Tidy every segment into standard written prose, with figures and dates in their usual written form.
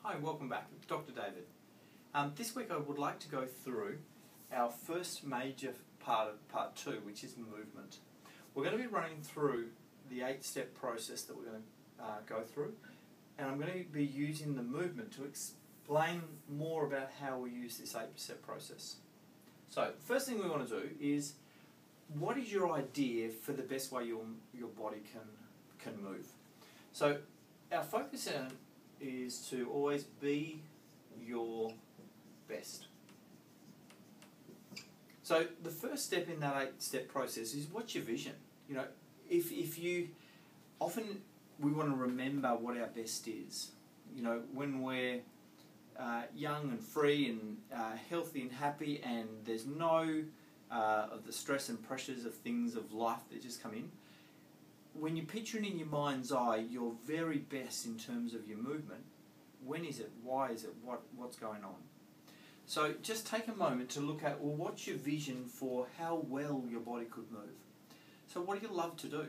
Hi, welcome back. It's Dr. David. This week I would like to go through our first major part of part 2, which is movement. We're going to be running through the 8-step process that we're going to go through, and I'm going to be using the movement to explain more about how we use this 8-step process. So, the first thing we want to do is, what is your idea for the best way your body can move? So, our focus is to always be your best. So the first step in that 8-step process is, what's your vision? You know, if you often we want to remember what our best is. You know, when we're young and free and healthy and happy, and there's no of the stress and pressures of things of life that just come in. When you're picturing in your mind's eye your very best in terms of your movement, when is it, why is it, what's going on? So just take a moment to look at, well, what's your vision for how well your body could move? So what do you love to do?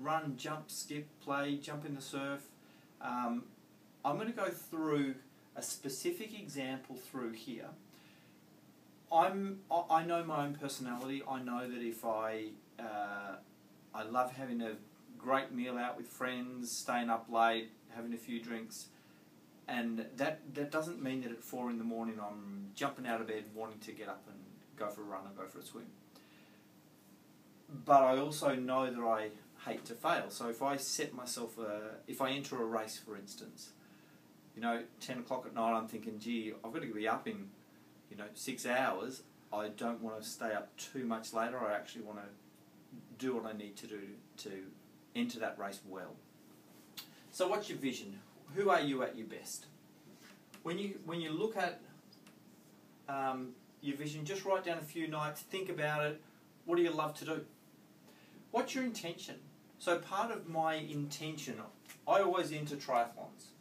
Run, jump, skip, play, jump in the surf. I'm going to go through a specific example through here. I know my own personality. I know that if I love having a great meal out with friends, staying up late, having a few drinks, and that doesn't mean that at 4 in the morning I'm jumping out of bed wanting to get up and go for a run or go for a swim. But I also know that I hate to fail. So if I set myself if I enter a race, for instance, you know, 10 o'clock at night, I'm thinking, gee, I've got to be up in, 6 hours. I don't want to stay up too much later. I actually want to do what I need to do to enter that race well. So what's your vision? Who are you at your best? When you look at your vision, just write down a few nights, think about it. What do you love to do? What's your intention? So part of my intention, I always enter triathlons.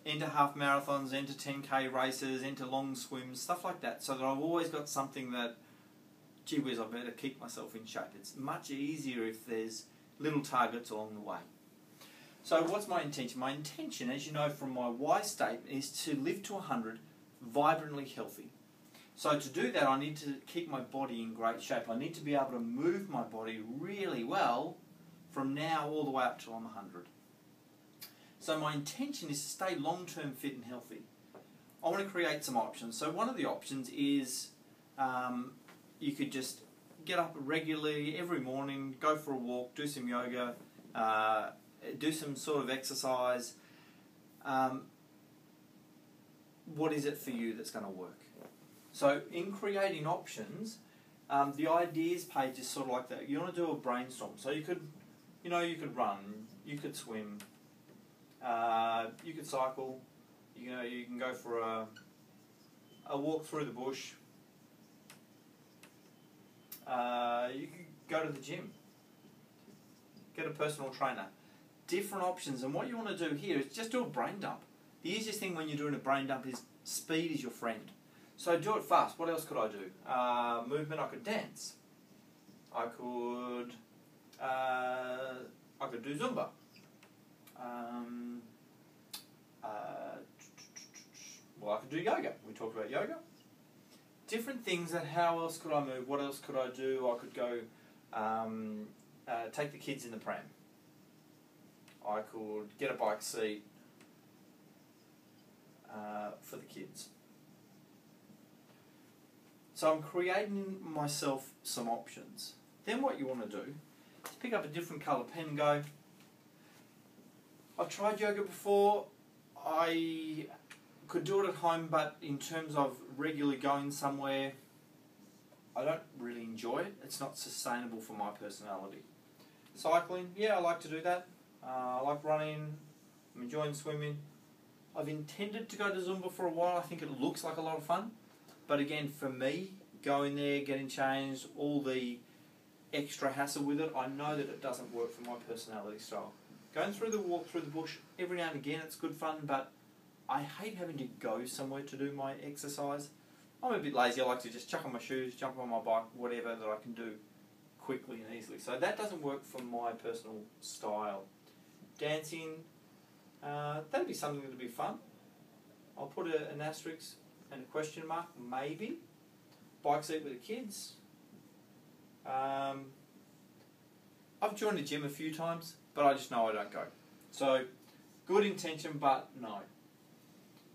Enter half marathons, enter 10k races, enter long swims, stuff like that, so that I've always got something that, gee whiz, I better keep myself in shape. It's much easier if there's little targets along the way. So what's my intention? My intention, as you know from my why statement, is to live to 100 vibrantly healthy. So to do that, I need to keep my body in great shape. I need to be able to move my body really well from now all the way up till I'm 100. So my intention is to stay long-term fit and healthy. I want to create some options. So one of the options is you could just get up regularly every morning, go for a walk, do some yoga, do some sort of exercise. What is it for you that's going to work? So in creating options, the ideas page is sort of like that. You want to do a brainstorm. So you could run, you could swim, you could cycle, you can go for a walk through the bush. You could go to the gym, get a personal trainer, different options. And what you want to do here is just do a brain dump. The easiest thing when you're doing a brain dump is speed is your friend. So do it fast. What else could I do? Movement, I could dance. I could do Zumba. Well, I could do yoga. We talked about yoga. Different things. That how else could I move? What else could I do? I could go take the kids in the pram. I could get a bike seat for the kids. So I'm creating myself some options. Then what you want to do is pick up a different colour pen and go, I've tried yoga before. I could do it at home, but in terms of regularly going somewhere, I don't really enjoy it. It's not sustainable for my personality. Cycling, yeah, I like to do that. I like running. I'm enjoying swimming. I've intended to go to Zumba for a while. I think it looks like a lot of fun. But again, for me, going there, getting changed, all the extra hassle with it, I know that it doesn't work for my personality style. Going through the walk through the bush, every now and again it's good fun, but I hate having to go somewhere to do my exercise. I'm a bit lazy. I like to just chuck on my shoes, jump on my bike, whatever that I can do quickly and easily. So that doesn't work for my personal style. dancing, that'd be something that'd be fun. I'll put an asterisk and a question mark, maybe. Bike seat with the kids. I've joined the gym a few times, but I just know I don't go. So, good intention, but no.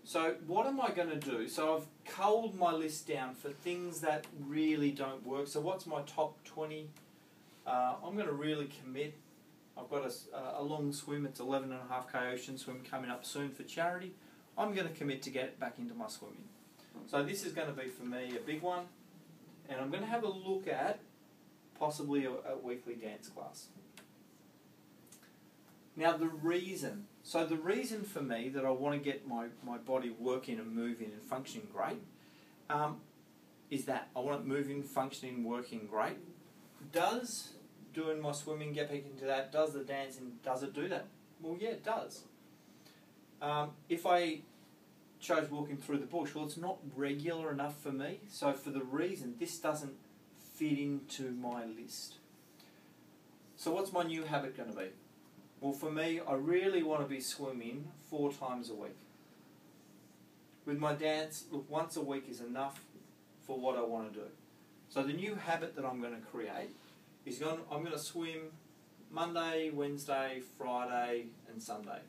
So, what am I going to do? So, I've culled my list down for things that really don't work. So, what's my top 20? I'm going to really commit. I've got a long swim. It's 11.5k ocean swim coming up soon for charity. I'm going to commit to get back into my swimming. So, this is going to be, for me, a big one. And I'm going to have a look at possibly a weekly dance class. Now the reason for me that I want to get my body working and moving and functioning great is that I want it moving, functioning, working great. Does doing my swimming get back into that? Does the dancing, does it do that? Well, yeah, it does. If I chose walking through the bush, well, it's not regular enough for me. So for the reason, this doesn't fit into my list. So what's my new habit going to be? Well, for me, I really want to be swimming 4 times a week. With my dance, look, once a week is enough for what I want to do. So the new habit that I'm going to create is I'm going to swim Monday, Wednesday, Friday and Sunday.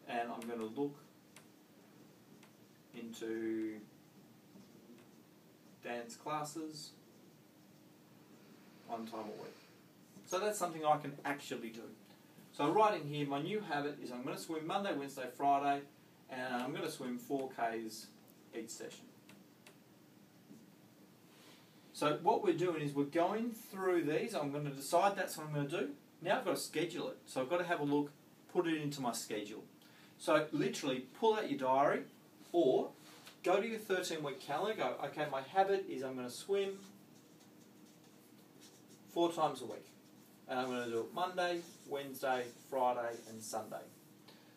And I'm going to look into dance classes 1 time a week. So that's something I can actually do. So right in here, my new habit is I'm going to swim Monday, Wednesday, Friday, and I'm going to swim 4Ks each session. So what we're doing is we're going through these. I'm going to decide that's what I'm going to do. Now I've got to schedule it. So I've got to have a look, put it into my schedule. So literally pull out your diary or go to your 13-week calendar, go, okay, my habit is I'm going to swim 4 times a week. And I'm going to do it Monday, Wednesday, Friday and Sunday.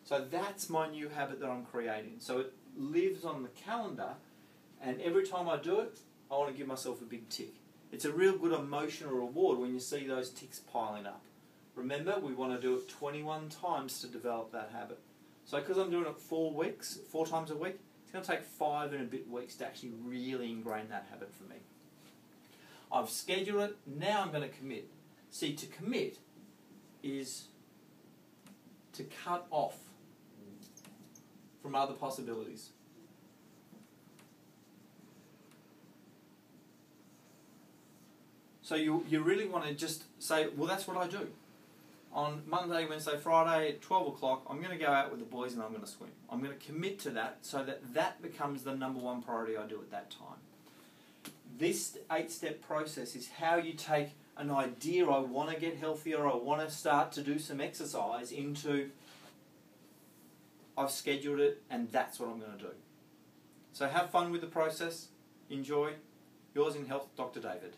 So that's my new habit that I'm creating. So it lives on the calendar and every time I do it, I want to give myself a big tick. It's a real good emotional reward when you see those ticks piling up. Remember, we want to do it 21 times to develop that habit. So because I'm doing it 4 times a week, it's going to take 5 and a bit weeks to actually really ingrain that habit for me. I've scheduled it, now I'm going to commit. See, to commit is to cut off from other possibilities. So you really want to just say, well, that's what I do. On Monday, Wednesday, Friday at 12 o'clock, I'm going to go out with the boys and I'm going to swim. I'm going to commit to that so that that becomes the #1 priority I do at that time. This 8-step process is how you take an idea, I want to get healthier, I want to start to do some exercise, into I've scheduled it and that's what I'm going to do. So have fun with the process, enjoy. Yours in health, Dr. David.